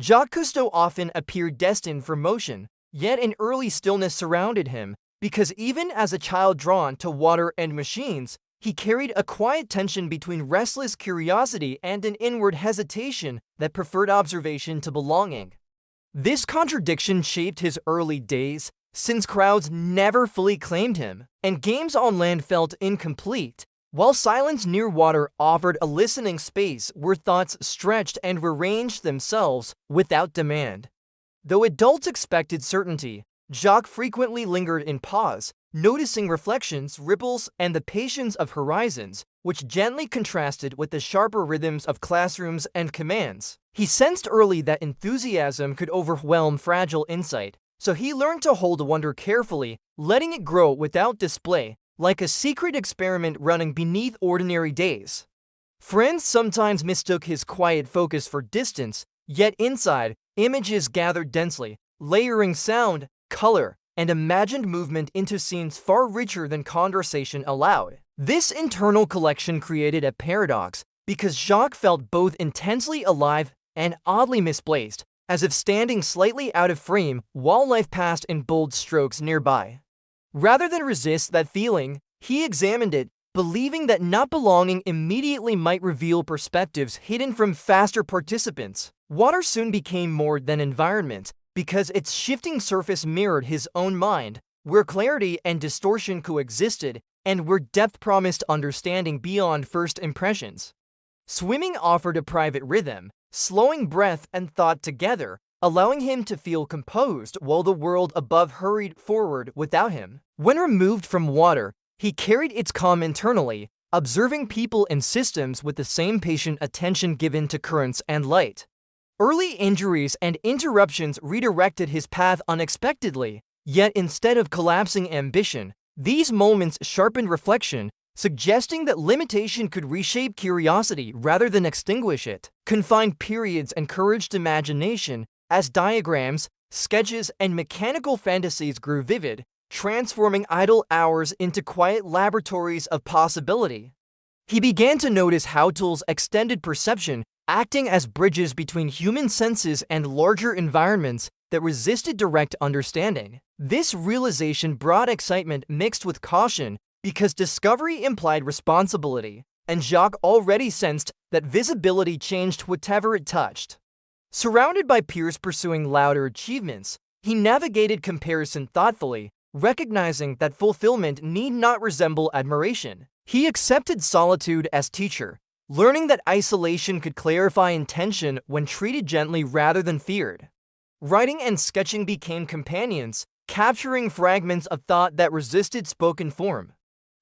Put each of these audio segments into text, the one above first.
Jacques Cousteau often appeared destined for motion, yet an early stillness surrounded him, because even as a child drawn to water and machines, he carried a quiet tension between restless curiosity and an inward hesitation that preferred observation to belonging. This contradiction shaped his early days, since crowds never fully claimed him, and games on land felt incomplete, while silence near water offered a listening space where thoughts stretched and rearranged themselves without demand. Though adults expected certainty, Jacques frequently lingered in pause, noticing reflections, ripples, and the patience of horizons, which gently contrasted with the sharper rhythms of classrooms and commands. He sensed early that enthusiasm could overwhelm fragile insight, so he learned to hold wonder carefully, letting it grow without display, like a secret experiment running beneath ordinary days. Friends sometimes mistook his quiet focus for distance, yet inside, images gathered densely, layering sound, color, and imagined movement into scenes far richer than conversation allowed. This internal collection created a paradox, because Jacques felt both intensely alive and oddly misplaced, as if standing slightly out of frame while life passed in bold strokes nearby. Rather than resist that feeling, he examined it, believing that not belonging immediately might reveal perspectives hidden from faster participants. Water soon became more than environment, because its shifting surface mirrored his own mind, where clarity and distortion coexisted, and where depth promised understanding beyond first impressions. Swimming offered a private rhythm, slowing breath and thought together, allowing him to feel composed while the world above hurried forward without him. When removed from water, he carried its calm internally, observing people and systems with the same patient attention given to currents and light. Early injuries and interruptions redirected his path unexpectedly, yet instead of collapsing ambition, these moments sharpened reflection, suggesting that limitation could reshape curiosity rather than extinguish it. Confined periods encouraged imagination, as diagrams, sketches, and mechanical fantasies grew vivid, transforming idle hours into quiet laboratories of possibility. He began to notice how tools extended perception, acting as bridges between human senses and larger environments that resisted direct understanding. This realization brought excitement mixed with caution, because discovery implied responsibility, and Jacques already sensed that visibility changed whatever it touched. Surrounded by peers pursuing louder achievements, he navigated comparison thoughtfully, recognizing that fulfillment need not resemble admiration. He accepted solitude as teacher, learning that isolation could clarify intention when treated gently rather than feared. Writing and sketching became companions, capturing fragments of thought that resisted spoken form.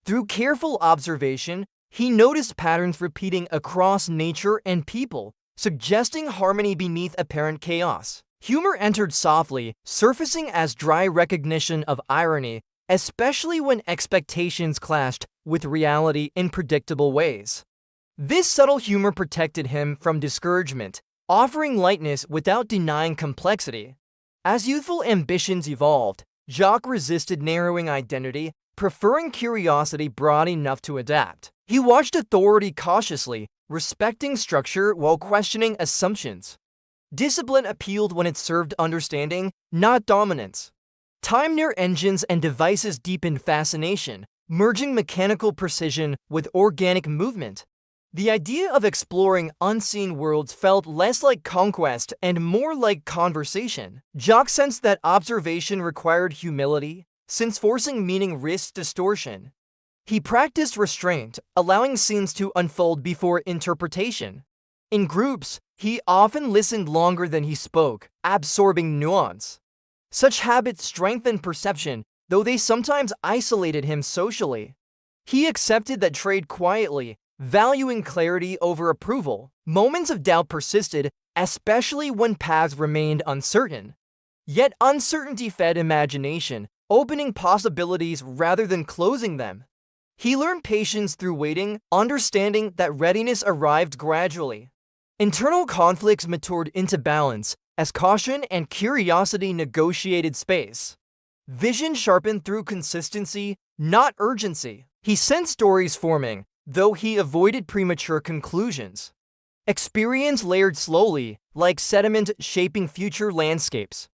Through careful observation, he noticed patterns repeating across nature and people, suggesting harmony beneath apparent chaos. Humor entered softly, surfacing as dry recognition of irony, especially when expectations clashed with reality in predictable ways. This subtle humor protected him from discouragement, offering lightness without denying complexity. As youthful ambitions evolved, Jacques resisted narrowing identity, preferring curiosity broad enough to adapt. He watched authority cautiously, respecting structure while questioning assumptions. Discipline appealed when it served understanding, not dominance. Time near engines and devices deepened fascination, merging mechanical precision with organic movement. The idea of exploring unseen worlds felt less like conquest and more like conversation. Jacques sensed that observation required humility, since forcing meaning risked distortion. He practiced restraint, allowing scenes to unfold before interpretation. In groups, he often listened longer than he spoke, absorbing nuance. Such habits strengthened perception, though they sometimes isolated him socially. He accepted that trade quietly, valuing clarity over approval. Moments of doubt persisted, especially when paths remained uncertain. Yet uncertainty fed imagination, opening possibilities rather than closing them. He learned patience through waiting, understanding that readiness arrived gradually. Internal conflicts matured into balance as caution and curiosity negotiated space. Vision sharpened through consistency, not urgency. He sensed stories forming, though he avoided premature conclusions. Experience layered slowly, like sediment shaping future landscapes.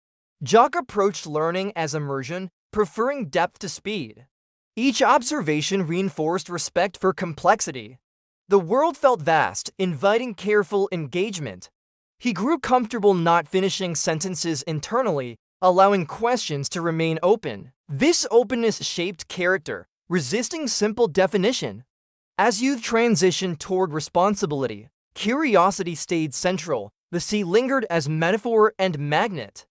Jacques approached learning as immersion, preferring depth to speed. Each observation reinforced respect for complexity. The world felt vast, inviting careful engagement. He grew comfortable not finishing sentences internally, allowing questions to remain open. This openness shaped character, resisting simple definition. As youth transitioned toward responsibility, curiosity stayed central. The sea lingered as metaphor and magnet.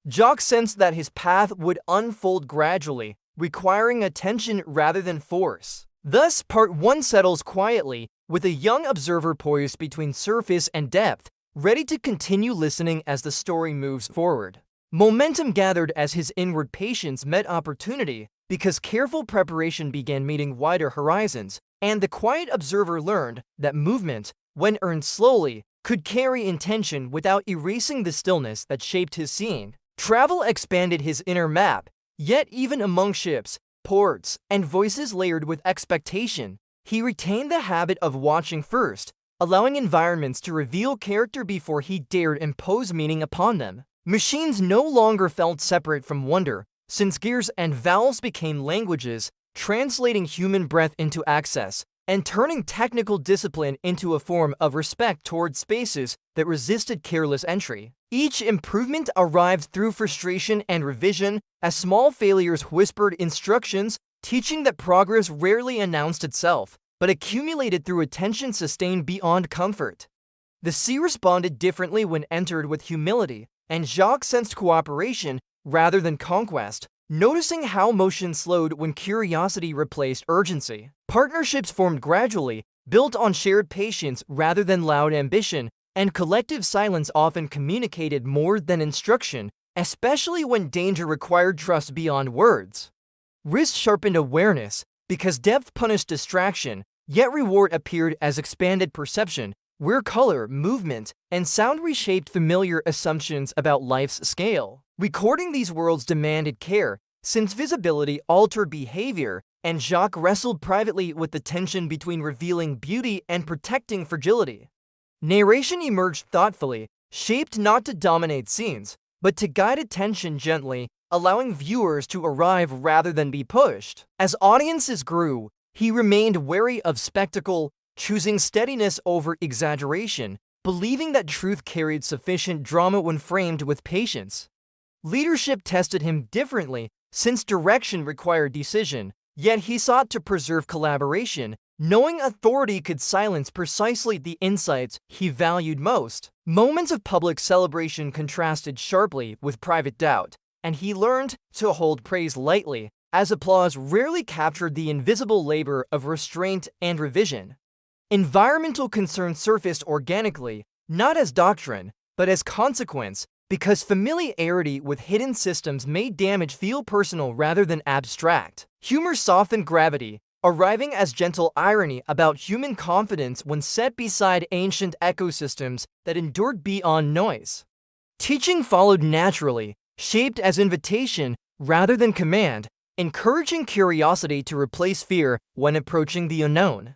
Jacques sensed that his path would unfold gradually, requiring attention rather than force. Thus, part 1 settles quietly, with a young observer poised between surface and depth, ready to continue listening as the story moves forward. Momentum gathered as his inward patience met opportunity, because careful preparation began meeting wider horizons, and the quiet observer learned that movement, when earned slowly, could carry intention without erasing the stillness that shaped his seeing. Travel expanded his inner map, yet even among ships, ports, and voices layered with expectation, he retained the habit of watching first, allowing environments to reveal character before he dared impose meaning upon them. Machines no longer felt separate from wonder, since gears and valves became languages, translating human breath into access, and turning technical discipline into a form of respect toward spaces that resisted careless entry. Each improvement arrived through frustration and revision, as small failures whispered instructions, teaching that progress rarely announced itself, but accumulated through attention sustained beyond comfort. The sea responded differently when entered with humility, and Jacques sensed cooperation rather than conquest, noticing how motion slowed when curiosity replaced urgency. Partnerships formed gradually, built on shared patience rather than loud ambition, and collective silence often communicated more than instruction, especially when danger required trust beyond words. Risk sharpened awareness, because depth punished distraction, yet reward appeared as expanded perception, where color, movement, and sound reshaped familiar assumptions about life's scale. Recording these worlds demanded care, since visibility altered behavior, and Jacques wrestled privately with the tension between revealing beauty and protecting fragility. Narration emerged thoughtfully, shaped not to dominate scenes, but to guide attention gently, allowing viewers to arrive rather than be pushed. As audiences grew, he remained wary of spectacle, choosing steadiness over exaggeration, believing that truth carried sufficient drama when framed with patience. Leadership tested him differently, since direction required decision, yet he sought to preserve collaboration, knowing authority could silence precisely the insights he valued most. Moments of public celebration contrasted sharply with private doubt, and he learned to hold praise lightly, as applause rarely captured the invisible labor of restraint and revision. Environmental concerns surfaced organically, not as doctrine, but as consequence, because familiarity with hidden systems made damage feel personal rather than abstract. Humor softened gravity, arriving as gentle irony about human confidence when set beside ancient ecosystems that endured beyond noise. Teaching followed naturally, shaped as invitation rather than command, encouraging curiosity to replace fear when approaching the unknown.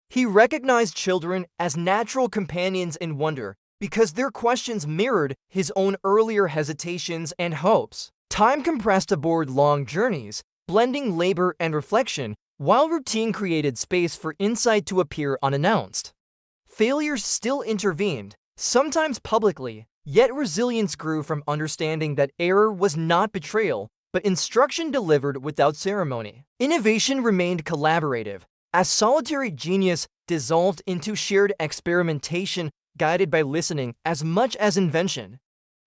He recognized children as natural companions in wonder because their questions mirrored his own earlier hesitations and hopes. Time compressed aboard long journeys, blending labor and reflection, while routine created space for insight to appear unannounced. Failures still intervened, sometimes publicly, yet resilience grew from understanding that error was not betrayal, but instruction delivered without ceremony. Innovation remained collaborative, as solitary genius dissolved into shared experimentation guided by listening as much as invention.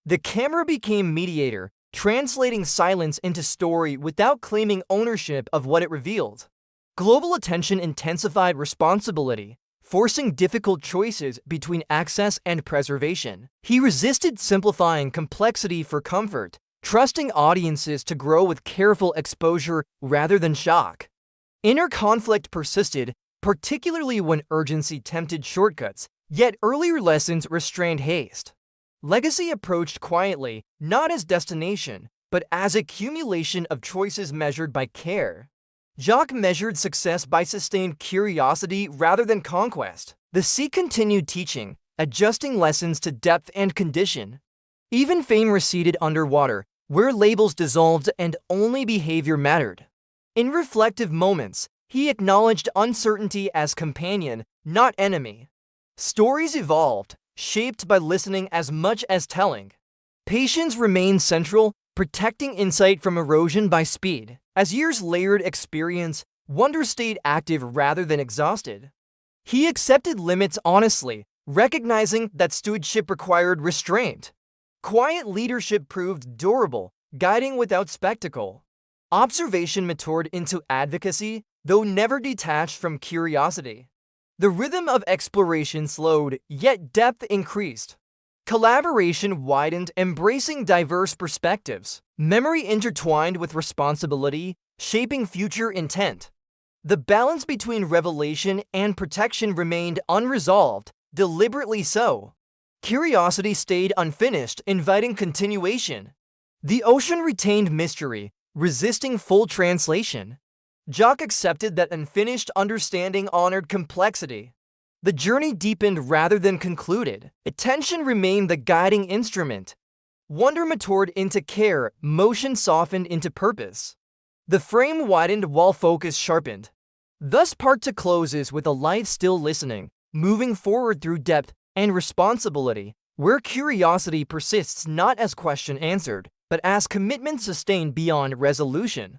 The camera became mediator, translating silence into story without claiming ownership of what it revealed. Global attention intensified responsibility, forcing difficult choices between access and preservation. He resisted simplifying complexity for comfort, trusting audiences to grow with careful exposure rather than shock. Inner conflict persisted, particularly when urgency tempted shortcuts, yet earlier lessons restrained haste. Legacy approached quietly, not as destination, but as accumulation of choices measured by care. Jacques measured success by sustained curiosity rather than conquest. The sea continued teaching, adjusting lessons to depth and condition. Even fame receded underwater, where labels dissolved and only behavior mattered. In reflective moments, he acknowledged uncertainty as companion, not enemy. Stories evolved, shaped by listening as much as telling. Patience remained central, protecting insight from erosion by speed. As years layered experience, wonder stayed active rather than exhausted. He accepted limits honestly, recognizing that stewardship required restraint. Quiet leadership proved durable, guiding without spectacle. Observation matured into advocacy, though never detached from curiosity. The rhythm of exploration slowed, yet depth increased. Collaboration widened, embracing diverse perspectives. Memory intertwined with responsibility, shaping future intent. The balance between revelation and protection remained unresolved, deliberately so. Curiosity stayed unfinished, inviting continuation. The ocean retained mystery, resisting full translation. Jacques accepted that unfinished understanding honored complexity. The journey deepened rather than concluded. Attention remained the guiding instrument. Wonder matured into care, motion softened into purpose. The frame widened while focus sharpened. Thus part to closes with a life still listening, moving forward through depth and responsibility, where curiosity persists not as question answered, but as commitment sustained beyond resolution.